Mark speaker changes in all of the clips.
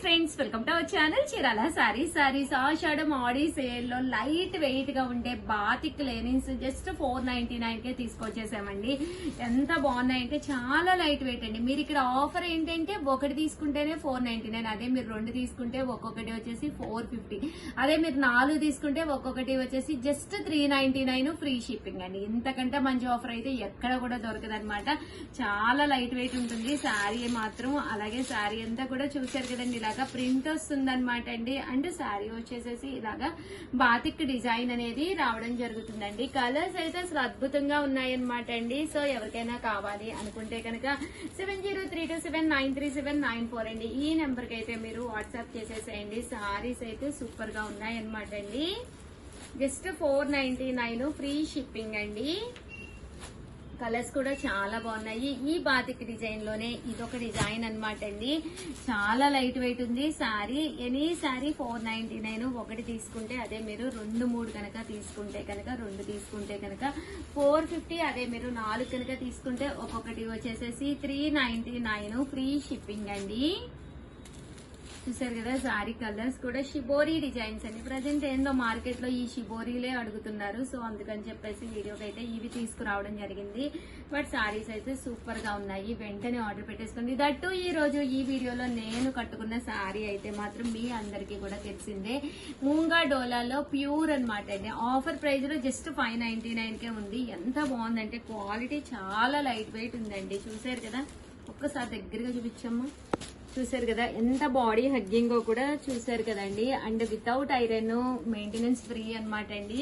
Speaker 1: Friends, welcome to our channel Chirala sarees Ashadham Aadi sale లో light weight గా ఉండే బాతిక్ లెనిన్స్ జస్ట్ 499 కే తీసుకొచ్చేసామండి. ఎంత బాగున్నాయంటే చాలా లైట్ వెయిట్ అండి. మీరు ఇక్కడ ఆఫర్ ఏంటంటే ఒకటి తీసుకుంటేనే 499, అదే మీరు రెండు తీసుకుంటే ఒక్కొక్కటి వచ్చేసి 450, అదే మీరు 4 తీసుకుంటే ఒక్కొక్కటి వచ్చేసి జస్ట్ 399 ఫ్రీ షిప్పింగ్ అండి. ఇంతకంటే మంచి ఆఫర్ అయితే ఎక్కడ కూడా దొరకదు అనమాట. చాలా లైట్ వెయిట్ ఉంటుంది శారీ మాత్రం. అలాగే శారీ అంతా కూడా చూసారు కదండి, ఇలాగా ప్రింట్ వస్తుంది అనమాట అండి. అండ్ శారీ వచ్చేసేసి ఇలాగా బాతిక్ డిజైన్ అనేది రావడం జరుగుతుందండి. కలర్స్ అయితే అసలు అద్భుతంగా ఉన్నాయన్నమాట అండి. సో ఎవరికైనా కావాలి అనుకుంటే కనుక 7032793794 అండి, ఈ నెంబర్ కి అయితే మీరు వాట్సాప్ చేసేసేయండి. శారీస్ అయితే సూపర్ గా ఉన్నాయన్నమాట అండి. జస్ట్ 499 ఫ్రీ షిప్పింగ్ అండి. కలర్స్ కూడా చాలా బాగున్నాయి. ఈ బాతిక్ డిజైన్ లోనే ఇదొక డిజైన్ అనమాట అండి. చాలా లైట్ వెయిట్ ఉంది శారీ. ఎనీ శారీ 499. ఒకటి తీసుకుంటే అదే మీరు 2-3 కనుక తీసుకుంటే కనుక 2 తీసుకుంటే కనుక 450, అదే మీరు 4 కనుక తీసుకుంటే ఒక్కొక్కటి వచ్చేసేసి 399 ఫ్రీ షిప్పింగ్ అండి. చూసారు కదా శారీ కలర్స్ కూడా షిబోరీ డిజైన్స్ అండి. ప్రజెంట్ ఏందో మార్కెట్ లో ఈ షిబోరీలే అడుగుతున్నారు. సో అందుకని చెప్పేసి వీడియోకి అయితే ఇవి తీసుకురావడం జరిగింది. బట్ శారీస్ అయితే సూపర్ గా ఉన్నాయి. వెంటనే ఆర్డర్ పెట్టేసుకోండి. దట్టు ఈ రోజు ఈ వీడియోలో నేను కట్టుకున్న శారీ అయితే మాత్రం మీ అందరికీ కూడా తెలిసిందే. మూంగా డోలాలో ప్యూర్ అనమాట అండి. ఆఫర్ ప్రైస్ లో జస్ట్ 599 కే ఉంది. ఎంత బాగుందంటే క్వాలిటీ చాలా లైట్ వెయిట్ ఉందండి. చూసారు కదా, ఒక్కసారి దగ్గరగా చూపించమ్మా. చూసారు కదా ఎంత బాడీ హగ్గింగ్ కూడా చూసారు కదండి. And without iron, maintenance free అనమాట అండి.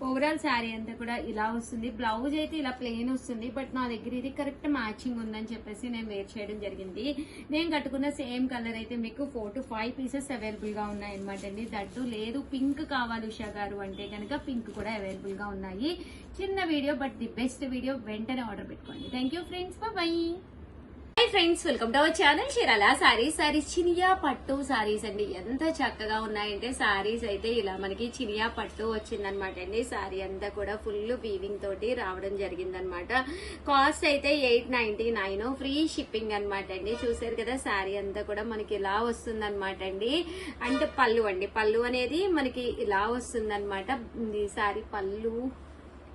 Speaker 1: ఓవరాల్ శారీ అంతా కూడా ఇలా వస్తుంది. బ్లౌజ్ అయితే ఇలా ప్లెయిన్ వస్తుంది. బట్ నా దగ్గర ఇది కరెక్ట్ మ్యాచింగ్ ఉందని చెప్పేసి నేను వేర్ చేయడం జరిగింది. నేను కట్టుకున్న సేమ్ కలర్ అయితే మీకు 4 to 5 పీసెస్ అవైలబుల్ గా ఉన్నాయన్నమాట అండి. దట్టు లేదు పింక్ కావాలి ఉషా గారు అంటే కనుక పింక్ కూడా అవైలబుల్ గా ఉన్నాయి. చిన్న video but the best video. వెంటనే ఆర్డర్ పెట్టుకోండి. Thank you friends, bye. Hi friends, welcome to our channel Chirala sarees చినియా పట్టు సారీస్ అండి. ఎంత చక్కగా ఉన్నాయంటే సారీస్ అయితే ఇలా మనకి చినియా పట్టు వచ్చిందనమాట అండి. సారీ అంతా కూడా ఫుల్ వీవింగ్ తోటి రావడం జరిగిందనమాట. కాస్ట్ అయితే 899 ఫ్రీ షిప్పింగ్ అనమాట అండి. చూసారు కదా సారీ అంతా కూడా మనకి ఇలా వస్తుంది అనమాట అండి. అంటే పళ్ళు అండి, పళ్ళు అనేది మనకి ఇలా వస్తుంది అనమాట. సారీ పళ్ళు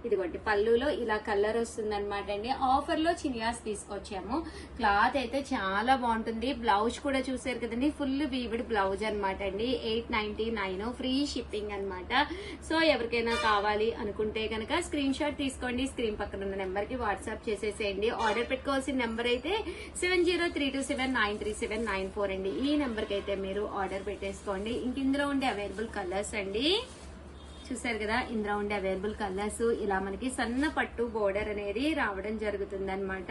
Speaker 1: ఇదిగోండి, పళ్ళులో ఇలా కలర్ వస్తుంది అనమాట అండి. ఆఫర్ లో చినియాస్ తీసుకొచ్చాము. క్లాత్ అయితే చాలా బాగుంటుంది. బ్లౌజ్ కూడా చూసారు కదండి, ఫుల్ వీవిడ్ బ్లౌజ్ అనమాట అండి. 899 ఫ్రీ షిప్పింగ్ అనమాట. సో ఎవరికైనా కావాలి అనుకుంటే కనుక స్క్రీన్ షాట్ తీసుకోండి. స్క్రీన్ పక్కన ఉన్న నెంబర్ కి వాట్సాప్ చేసేసేయండి. ఆర్డర్ పెట్టుకోవాల్సిన నెంబర్ అయితే 7032793794 అండి. ఈ నెంబర్ కి అయితే మీరు ఆర్డర్ పెట్టేసుకోండి. ఇంక ఇందులో ఉండే అవైలబుల్ కలర్స్ అండి. చూసారు కదా, ఇందులో ఉండే అవైలబుల్ కలర్స్ ఇలా మనకి సన్న పట్టు బోర్డర్ అనేది రావడం జరుగుతుంది అనమాట.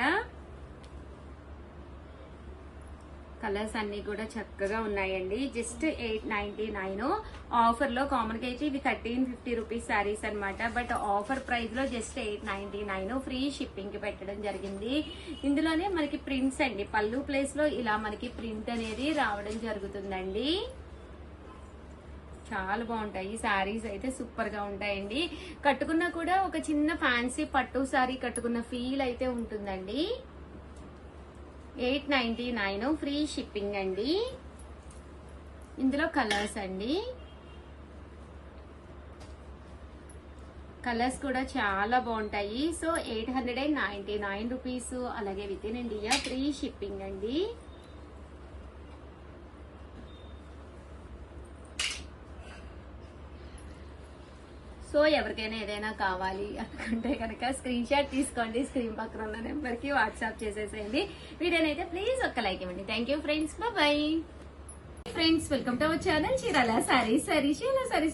Speaker 1: కలర్స్ అన్ని కూడా చక్కగా ఉన్నాయండి. జస్ట్ 899. ఆఫర్ లో కామన్ గా అయితే ఇవి 1350 రూపీస్ శారీస్ అనమాట. బట్ ఆఫర్ ప్రైస్ లో జస్ట్ 899 ఫ్రీ షిప్పింగ్ కి పెట్టడం జరిగింది. ఇందులోనే మనకి ప్రింట్స్ అండి, పళ్ళు ప్లేస్ లో ఇలా మనకి ప్రింట్ అనేది రావడం జరుగుతుందండి. చాలా బాగుంటాయి శారీస్ అయితే, సూపర్ గా ఉంటాయండి. కట్టుకున్నా కూడా ఒక చిన్న ఫ్యాన్సీ పట్టు శారీ కట్టుకున్న ఫీల్ అయితే ఉంటుందండి. 899 ఫ్రీ షిప్పింగ్ అండి. ఇందులో కలర్స్ అండి, కలర్స్ కూడా చాలా బాగుంటాయి. So 899 rupees. అలాగే within India free shipping అండి. సో ఎవరికైనా ఏదైనా కావాలి అనుకుంటే కనుక స్క్రీన్ షాట్ తీసుకోండి. స్క్రీన్ పక్కన ఉన్న నెంబర్ కి వాట్సాప్ చేసేసేయండి. వీడియోనైతే ప్లీజ్ ఒక్క లైక్ ఇవ్వండి. Thank you friends, bye. Friends, welcome to our channel Chirala sarees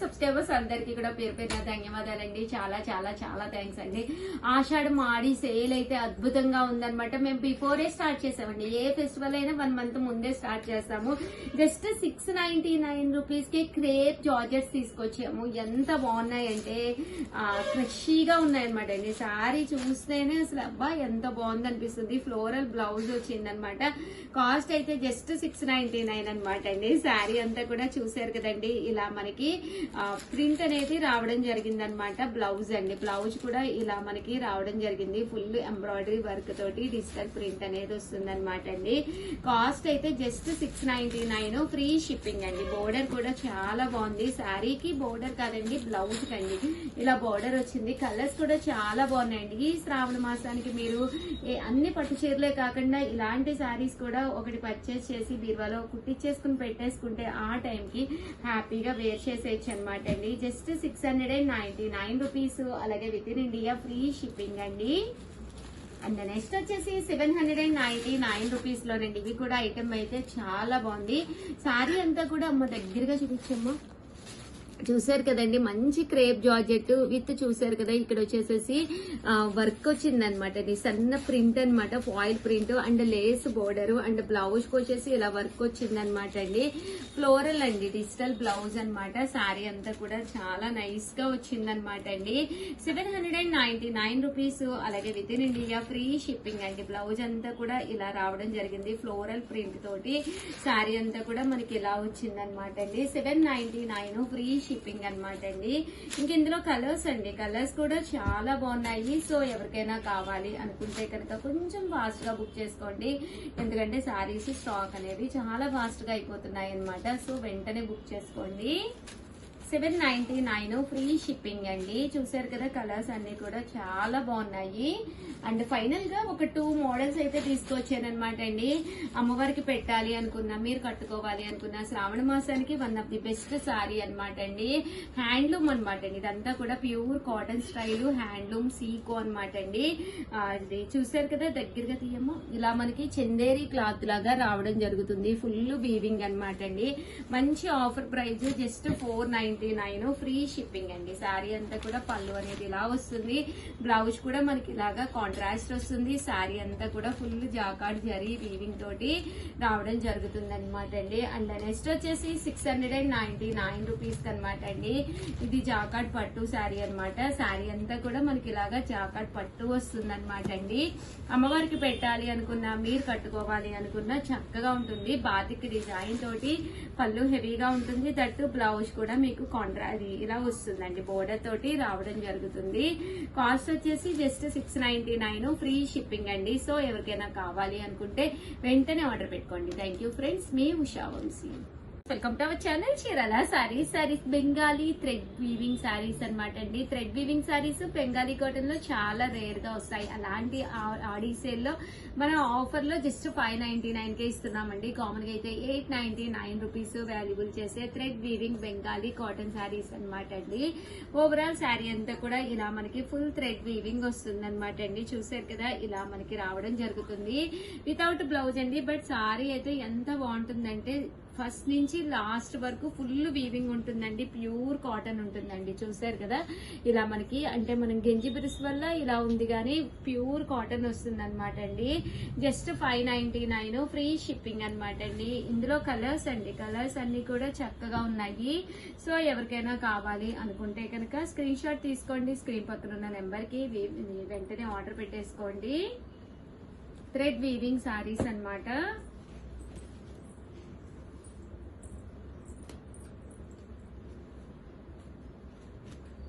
Speaker 1: subscribers అందరికీ కూడా పేరు పేరున ధన్యవాదాలండి. చాలా చాలా చాలా థ్యాంక్స్ అండి. ఆషాఢం ఆడి సేల్ అయితే అద్భుతంగా ఉందన్నమాట. మేము బిఫోరే స్టార్ట్ చేసామండి. ఏ ఫెస్టివల్ అయినా 1 మంత్ ముందే స్టార్ట్ చేస్తాము. జస్ట్ 699 రూపీస్ కి క్రేప్ జార్జెట్స్ తీసుకొచ్చాము. ఎంత బాగున్నాయంటే ఫ్రెష్గా ఉన్నాయన్నమాట అండి. శారీ చూస్తేనే అసలు అబ్బా ఎంత బాగుంది అనిపిస్తుంది. ఫ్లోరల్ బ్లౌజ్ వచ్చిందనమాట. కాస్ట్ అయితే జస్ట్ 699 అనమాట అండి. అండి. శారీ అంతా కూడా చూసారు కదండి, ఇలా మనకి ప్రింట్ అనేది రావడం జరిగింది అనమాట. బ్లౌజ్ అండి, బ్లౌజ్ కూడా ఇలా మనకి రావడం జరిగింది. ఫుల్ ఎంబ్రాయిడరీ వర్క్ తోటి డిజిటల్ ప్రింట్ అనేది వస్తుంది అనమాట అండి. కాస్ట్ అయితే జస్ట్ 699, ఫ్రీ షిప్పింగ్ అండి. బోర్డర్ కూడా చాలా బాగుంది. శారీకి బోర్డర్ కాదండి, బ్లౌజ్ కండి ఇలా బోర్డర్ వచ్చింది. కలర్స్ కూడా చాలా బాగున్నాయండి. ఈ శ్రావణ మాసానికి మీరు అన్ని పట్టు చీరలే కాకుండా ఇలాంటి శారీస్ కూడా ఒకటి పర్చేస్ చేసి బీరువాలో కుట్టించేసుకుని పెట్టేసుకుంటే ఆ టైంకి హ్యాపీగా వేర్ చేసేయచ్చు అనమాట అండి. Just 699 rupees. అలాగే within India free shipping అండి. అండ్ నెక్స్ట్ వచ్చేసి 799 రూపీస్ లోనండి. ఇవి కూడా ఐటమ్ అయితే చాలా బాగుంది. శారీ అంతా కూడా అమ్మ దగ్గరగా చూపించమ్మా. చూసారు కదండి, మంచి క్రేప్ జార్జెట్ విత్ చూసారు కదా ఇక్కడ వచ్చేసేసి వర్క్ వచ్చింది అనమాట. ఇది సన్న ప్రింట్ అనమాట, foil print and lace border and blouse కి వచ్చేసి ఇలా వర్క్ వచ్చింది అనమాట అండి. ఫ్లోరల్ అండి, డిజిటల్ బ్లౌజ్ అనమాట. శారీ అంతా కూడా చాలా నైస్ గా వచ్చింది అనమాట అండి. 799 రూపీస్. అలాగే within India free shipping అండి. బ్లౌజ్ అంతా కూడా ఇలా రావడం జరిగింది ఫ్లోరల్ ప్రింట్ తోటి. శారీ అంతా కూడా మనకి ఇలా వచ్చింది అనమాట అండి. 799 ఫ్రీ షిప్పింగ్ అనమాట అండి. ఇంక ఇందులో కలర్స్ అండి, కలర్స్ కూడా చాలా బాగున్నాయి. సో ఎవరికైనా కావాలి అనుకుంటే కనుక కొంచెం ఫాస్ట్ గా బుక్ చేసుకోండి. ఎందుకంటే శారీస్ స్టాక్ అనేది చాలా ఫాస్ట్ గా అయిపోతున్నాయి అనమాట. సో వెంటనే బుక్ చేసుకోండి. 799 ఫ్రీ షిప్పింగ్ అండి. చూసారు కదా, కలర్స్ అన్ని కూడా చాలా బాగున్నాయి. అండ్ ఫైనల్ గా ఒక 2 మోడల్స్ అయితే తీసుకొచ్చానమాట అండి. అమ్మవారికి పెట్టాలి అనుకున్నా, మీరు కట్టుకోవాలి అనుకున్నా, శ్రావణ మాసానికి one of the best sorry అనమాట అండి. హ్యాండ్లూమ్ అనమాట అండి. ఇదంతా కూడా pure cotton style handloom Seeko అనమాట అండి. ఇది చూసారు కదా, దగ్గరగా తీయము. ఇలా మనకి చందేరి క్లాత్ లాగా రావడం జరుగుతుంది. ఫుల్ వీవింగ్ అనమాట అండి. మంచి offer price just 499 free shipping అండి. శారీ అంతా కూడా పళ్ళు అనేది ఇలా వస్తుంది. బ్లౌజ్ కూడా మనకి ఇలాగా కాంట్రాస్ట్ వస్తుంది. శారీ అంతా కూడా ఫుల్ జాకార్డ్ జరీ వీవింగ్ తోటి రావడం జరుగుతుంది అనమాట అండి. అండ్ నెక్స్ట్ వచ్చేసి 699 రూపీస్ అనమాట అండి. ఇది జాకార్డ్ పట్టు శారీ అనమాట. శారీ అంతా కూడా మనకి ఇలాగా జాకార్డ్ పట్టు వస్తుంది అనమాట అండి. అమ్మవారికి పెట్టాలి అనుకున్నా, మీరు కట్టుకోవాలి అనుకున్నా చక్కగా ఉంటుంది. బాతిక్ డిజైన్ తోటి పళ్ళు హెవీగా ఉంటుంది. దట్టు బ్లౌజ్ కూడా మీకు కాంట్రాస్ట్ ఇలా వస్తుందండి, బోర్డర్ తోటి రావడం జరుగుతుంది. కాస్ట్ వచ్చేసి జస్ట్ 699 ఫ్రీ షిప్పింగ్ అండి. సో ఎవరికైనా కావాలి అనుకుంటే వెంటనే ఆర్డర్ పెట్టుకోండి. థ్యాంక్ యూ ఫ్రెండ్స్, మీ Usha Vamsi. Welcome to our channel Chirala sarees. Bengali thread weaving sarees అనమాట అండి. Thread weaving sarees Bengali cotton లో చాలా రేర్ గా వస్తాయి. అలాంటి ఆడీ సేల్ లో మనం ఆఫర్ లో జస్ట్ 599 కే ఇస్తున్నామండి. కామన్ గా అయితే 899 రూపీస్ వాల్యుబుల్ చేసే thread weaving Bengali cotton saris అనమాట అండి. ఓవరాల్ శారీ అంతా కూడా ఇలా మనకి ఫుల్ థ్రెడ్ వీవింగ్ వస్తుంది అనమాట అండి. చూసారు కదా, ఇలా మనకి రావడం జరుగుతుంది వితౌట్ బ్లౌజ్ అండి. బట్ సారీ అయితే ఎంత బాగుంటుందంటే ఫస్ట్ నుంచి లాస్ట్ వరకు ఫుల్ వీవింగ్ ఉంటుందండి. ప్యూర్ కాటన్ ఉంటుందండి. చూసారు కదా, ఇలా మనకి అంటే మనం గెంజి బిరుసు వల్ల ఇలా ఉంది కానీ ప్యూర్ కాటన్ వస్తుంది అనమాట అండి. జస్ట్ 599 ఫ్రీ షిప్పింగ్ అనమాట అండి. ఇందులో కలర్స్ అండి, కలర్స్ అన్ని కూడా చక్కగా ఉన్నాయి. సో ఎవరికైనా కావాలి అనుకుంటే కనుక స్క్రీన్ షాట్ తీసుకోండి. స్క్రీన్ పక్కన ఉన్న నెంబర్ కి వెంటనే ఆర్డర్ పెట్టేసుకోండి. థ్రెడ్ వీవింగ్ సారీస్ అన్నమాట.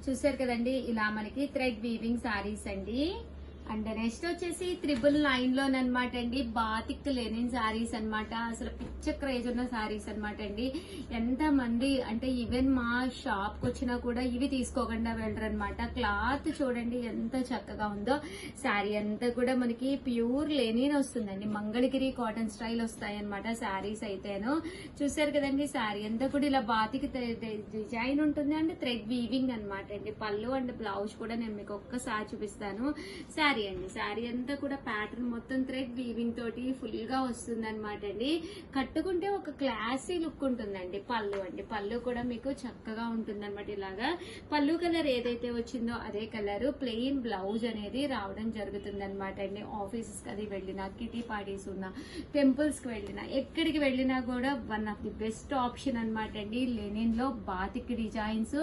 Speaker 1: చూసారు కదండి, ఇలా మనకి థ్రెడ్ వీవింగ్ సారీస్ అండి. అండ్ నెక్స్ట్ వచ్చేసి 999 లోనమాట అండి. బాతిక్ లెనిన్ సారీస్ అనమాట. అసలు పిచ్చ క్రేజ్ ఉన్న సారీస్ అనమాట అండి. ఎంత మంది అంటే ఈవెన్ మా షాప్ కి వచ్చినా కూడా ఇవి తీసుకోకుండా వెళ్ళరు అనమాట. క్లాత్ చూడండి ఎంత చక్కగా ఉందో. శారీ అంతా కూడా మనకి ప్యూర్ లెనిన్ వస్తుందండి. మంగళగిరి కాటన్ స్టైల్ వస్తాయి అనమాట శారీస్ అయితేను. చూసారు కదండి, శారీ అంతా కూడా ఇలా బాతిక్ డిజైన్ ఉంటుంది అండ్ థ్రెడ్ వీవింగ్ అనమాట అండి. పళ్ళు అండ్ బ్లౌజ్ కూడా నేను మీకు ఒక్కసారి చూపిస్తాను. శారీ అండి, శారీ అంతా కూడా ప్యాటర్న్ మొత్తం థ్రెడ్ వీవింగ్ తోటి ఫుల్ గా వస్తుంది అనమాట అండి. కట్టుకుంటే ఒక క్లాసీ లుక్ ఉంటుందండి. పళ్ళు అండి, పళ్ళు కూడా మీకు చక్కగా ఉంటుంది అనమాట. ఇలాగా పళ్ళు కలర్ ఏదైతే వచ్చిందో అదే కలర్. ప్లెయిన్ బ్లౌజ్ అనేది రావడం జరుగుతుంది అనమాట అండి. ఆఫీసెస్ కి అది వెళ్ళినా, కిటీ పార్టీస్ ఉన్నా, టెంపుల్స్ కి వెళ్ళినా, ఎక్కడికి వెళ్ళినా కూడా one of the best option అనమాట అండి. లెనిన్ లో బాతిక్ డిజైన్స్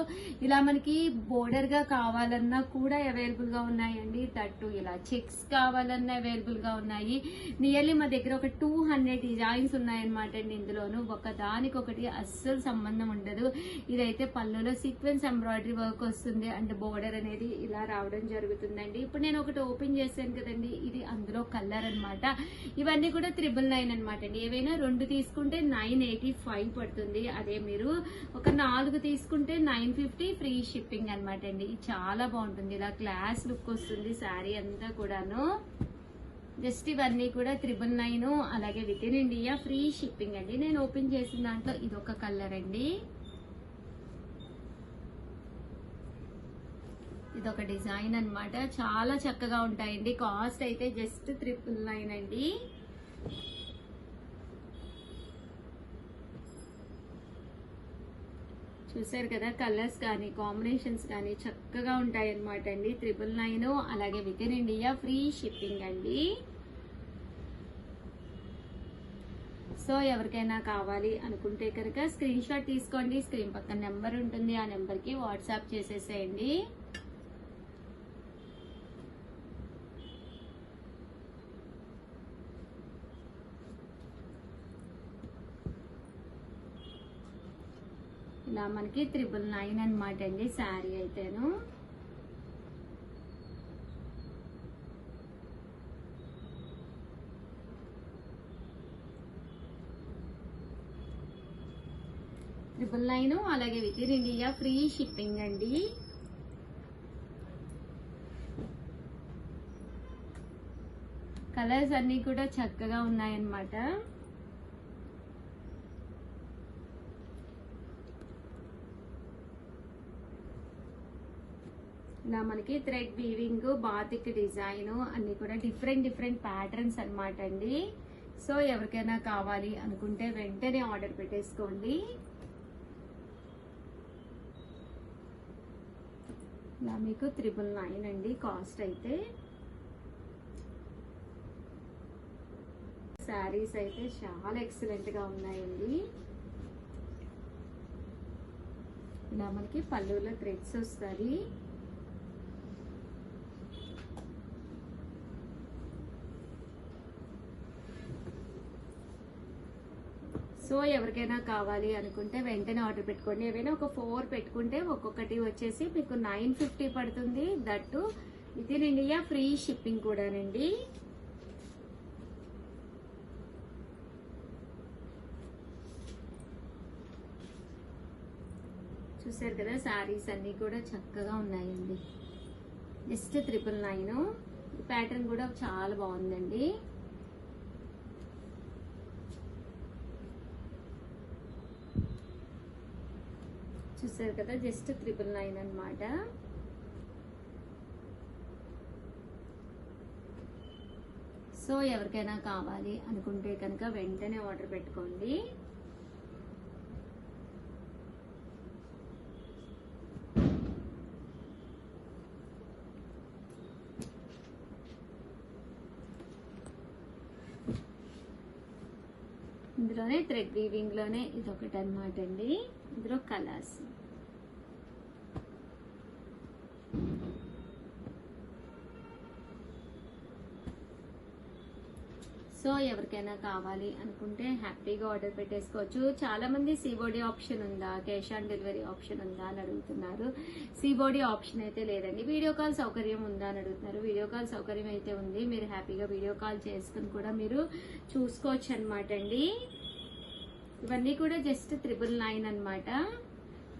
Speaker 1: ఇలా మనకి బోర్డర్ గా కావాలన్నా కూడా అవైలబుల్ గా ఉన్నాయండి. తట్టు ఇలా ఇలా చెక్స్ కావాలన్నా అవైలబుల్ గా ఉన్నాయి. నియర్లీ మా దగ్గర ఒక 200 డిజైన్స్ ఉన్నాయన్నమాట అండి. ఇందులోను ఒక దానికొకటి అస్సలు సంబంధం ఉండదు. ఇదైతే పళ్ళులో సీక్వెన్స్ ఎంబ్రాయిడరీ వర్క్ వస్తుంది అండ్ బోర్డర్ అనేది ఇలా రావడం జరుగుతుందండి. ఇప్పుడు నేను ఒకటి ఓపెన్ చేశాను కదండి, ఇది అందులో కలర్ అన్నమాట. ఇవన్నీ కూడా 999 అనమాట అండి. ఏవైనా 2 తీసుకుంటే 985 పడుతుంది. అదే మీరు ఒక 4 తీసుకుంటే 950 ఫ్రీ షిప్పింగ్ అనమాట అండి. చాలా బాగుంటుంది, ఇలా క్లాస్ లుక్ వస్తుంది శారీ అంతా కూడాను. జస్ట్ ఇవన్నీ కూడా 999, అలాగే within India free shipping అండి. నేను ఓపెన్ చేసిన దాంట్లో ఇదొక కలర్ అండి, ఇదొక డిజైన్ అన్నమాట. చాలా చక్కగా ఉంటాయండి. కాస్ట్ అయితే జస్ట్ 999 అండి. చూసారు కదా, కలర్స్ కానీ కాంబినేషన్స్ కానీ చక్కగా ఉంటాయి అన్నమాట అండి. 999, అలాగే within India free shipping అండి. సో ఎవరికైనా కావాలి అనుకుంటే కనుక స్క్రీన్ షాట్ తీసుకోండి. స్క్రీన్ పక్కన నెంబర్ ఉంటుంది, ఆ నెంబర్కి వాట్సాప్ చేసేసేయండి. ఇలా మనకి 999 అనమాట అండి శారీ అయితేను. $999, అలాగే within India free shipping అండి. కలర్స్ అన్ని కూడా చక్కగా ఉన్నాయన్నమాట. ఇలా మనకి థ్రెడ్ వీవింగ్, బాతిక్ డిజైన్ అన్ని కూడా డిఫరెంట్ ప్యాటర్న్స్ అన్నమాట అండి. సో ఎవరికైనా కావాలి అనుకుంటే వెంటనే ఆర్డర్ పెట్టేసుకోండి. ఇలా మీకు 999 అండి కాస్ట్ అయితే. శారీస్ అయితే చాలా ఎక్సలెంట్ గా ఉన్నాయండి. ఇలా మనకి పళ్ళులో థ్రెడ్స్ వస్తాయి. సో ఎవరికైనా కావాలి అనుకుంటే వెంటనే ఆర్డర్ పెట్టుకోండి. ఏవైనా ఒక 4 పెట్టుకుంటే ఒక్కొక్కటి వచ్చేసి మీకు 950 పడుతుంది. That with in India free shipping కూడానండి. చూసారు కదా, శారీస్ అన్ని కూడా చక్కగా ఉన్నాయండి. జస్ట్ 999. ప్యాటర్న్ కూడా చాలా బాగుందండి. చూసారు కదా, జస్ట్ 999 అన్నమాట. సో ఎవరికైనా కావాలి అనుకుంటే కనుక వెంటనే ఆర్డర్ పెట్టుకోండి. ఇందులోనే థ్రెడ్ వీవింగ్ లోనే ఇదొకటి అన్నమాట అండి. ఇందులో కలర్స్. సో ఎవరికైనా కావాలి అనుకుంటే హ్యాపీగా ఆర్డర్ పెట్టేసుకోవచ్చు. చాలా మంది సిబోడీ ఆప్షన్ ఉందా, క్యాష్ ఆన్ డెలివరీ ఆప్షన్ ఉందా అని అడుగుతున్నారు. సిబోడీ ఆప్షన్ అయితే లేదండి. వీడియో కాల్ సౌకర్యం ఉందా అని అడుగుతున్నారు. వీడియో కాల్ సౌకర్యం అయితే ఉంది. మీరు హ్యాపీగా వీడియో కాల్ చేసుకుని కూడా మీరు చూసుకోవచ్చు అనమాట అండి. ఇవన్నీ కూడా జస్ట్ 999 అన్నమాట.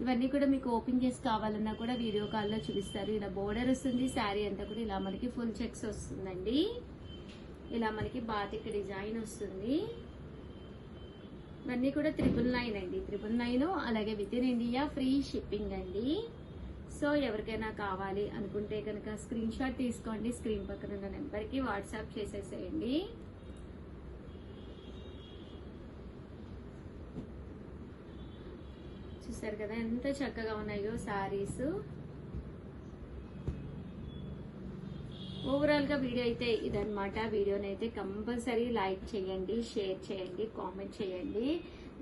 Speaker 1: ఇవన్నీ కూడా మీకు ఓపెన్ చేసి కావాలన్నా కూడా వీడియో కాల్లో చూపిస్తారు. ఇలా బోర్డర్ వస్తుంది, శారీ అంతా కూడా ఇలా మనకి ఫుల్ చెక్స్ వస్తుందండి. ఇలా మనకి బాతిక్ డిజైన్ వస్తుంది. ఇవన్నీ కూడా 999 అండి. 999, అలాగే within India free shipping అండి. సో ఎవరికైనా కావాలి అనుకుంటే కనుక స్క్రీన్ షాట్ తీసుకోండి. స్క్రీన్ పక్కన ఉన్న నెంబర్కి వాట్సాప్ చేసేసేయండి. చూసారు కదా ఎంత చక్కగా ఉన్నాయో శారీస్. ఓవరాల్ గా వీడియో అయితే ఇదన్నమాట. వీడియోని అయితే కంపల్సరీ లైక్ చేయండి, షేర్ చేయండి, కామెంట్ చేయండి.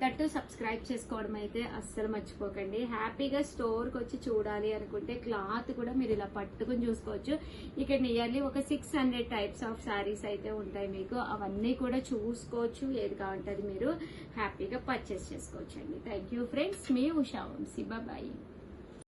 Speaker 1: దట్టు సబ్స్క్రైబ్ చేసుకోవడం అయితే అస్సలు మర్చిపోకండి. హ్యాపీగా స్టోర్కి వచ్చి చూడాలి అనుకుంటే క్లాత్ కూడా మీరు ఇలా పట్టుకుని చూసుకోవచ్చు. ఇక్కడ నియర్లీ ఒక 600 టైప్స్ ఆఫ్ శారీస్ అయితే ఉంటాయి మీకు. అవన్నీ కూడా చూసుకోవచ్చు. ఏది కావాలంటే అది మీరు హ్యాపీగా పర్చేస్ చేసుకోవచ్చు అండి. థ్యాంక్ యూ ఫ్రెండ్స్, మీ ఉషా వంశీ. బాయ్.